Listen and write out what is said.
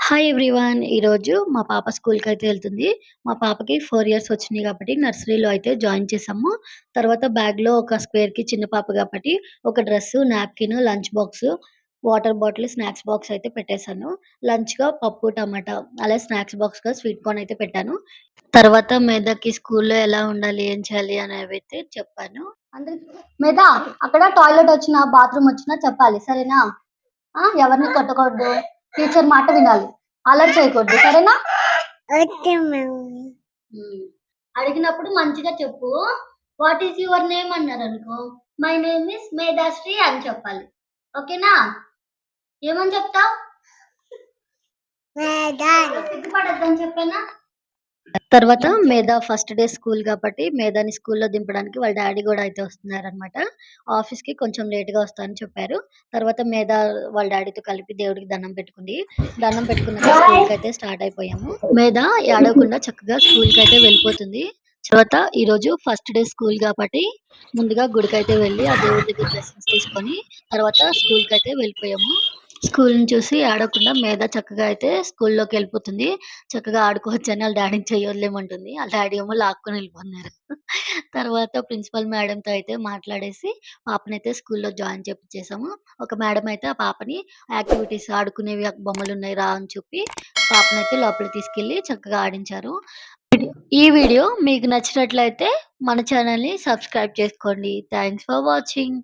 Hi everyone. ఈరోజు మా పాప స్కూల్‌కైతే ఎళ్తుంది. మా పాపకి 4 ఇయర్స్ వచ్చినాయి కాబట్టి నర్సరీలో అయితే జాయిన్ చేశాము. తర్వాత బ్యాగ్‌లో ఒక స్క్వేర్‌కి చిన్న పాప కాబట్టి ఒక dress, napkin, lunch box, water bottle, snacks box అయితే పెట్టేశాను. లంచ్‌గా పప్పు, టమాటా అలాగే స్నాక్స్ బాక్స్‌గా స్వీట్ కార్న్ అయితే పెట్టాను. తర్వాత మేధకి స్కూల్‌లో ఎలా ఉండాలి, ఏం చేయాలి అనేవైతే చెప్పాను. అందరికి మేధా అక్కడ టాయిలెట్ వచ్చినా, బాత్రూమ్ వచ్చినా చెప్పాలి. సరేనా? ఎవరిని కొట్టకూడదు. టీచర్ మాట వినాలి. అల్లరి చేయకూడదు. సరేనా? Okay ma'am. హ్మ్. అడిగినప్పుడు మంచిగా చెప్పు. వాట్ ఈస్ యువర్ నేమ్ అన్నారనుకో, మై నేమ్ ఈస్ మేధాశ్రీ అని చెప్పాలి. ఓకేనా? ఏమని చెప్తావు? మేధా సిగ్గుపడొద్దని చెప్పానా? తర్వాత మేధా ఫస్ట్ డే స్కూల్ కాబట్టి మేధాని స్కూల్‌లో దింపడానికి వాళ్ళ డ్యాడీ గూడా అయితే వస్తున్నారనమాట. ఆఫీస్‌కి కొంచెం లేట్‌గా వస్తా అని చెప్పారు. తర్వాత మేధా వాళ్ళ డ్యాడీతో కలిపి దేవుడికి దండం పెట్టుకుంది. దండం పెట్టుకున్నాక స్కూల్‌కైతే స్టార్ట్ అయిపోయాము. మేధా ఏడవకుండా చక్కగా స్కూల్‌కైతే వెళ్ళిపోతుంది. తర్వాత ఈరోజు ఫస్ట్ డే స్కూల్ కాబట్టి ముందుగా గుడికైతే వెళ్ళి ఆ దేవుడి దగ్గర బ్లెస్సింగ్స్ తీసుకొని తర్వాత స్కూల్‌కైతే వెళ్ళిపోయాము. స్కూల్‌ని చూసి ఏడవకుండా మేధ చక్కగా అయితే స్కూల్‌లోకెళ్ళిపోతుంది. చక్కగా ఆడుకోవచ్చని ఆళ్ళ డ్యాడీని చెయ్యి వదిలేయమంటుంది. ఆళ్ళ డ్యాడీ ఏమో లాక్కొని ఎళ్ళిపోతున్నారు. తర్వాత ప్రిన్సిపల్ మేడంతో అయితే మాట్లాడేసి పాపనైతే స్కూల్‌లో జాయిన్ చేపిచ్చేసాము. ఒక మేడం అయితే ఆ పాపని యాక్టివిటీస్ ఆడుకునేవి బొమ్మలున్నాయి రా అని చెప్పి పాపనైతే లోపలికి తీసుకెళ్ళి చక్కగా ఆడించారు. ఈ వీడియో మీకు నచ్చినట్లయితే మన ఛానెల్‌ని సబ్స్క్రైబ్ చేసుకోండి. Thanks for watching.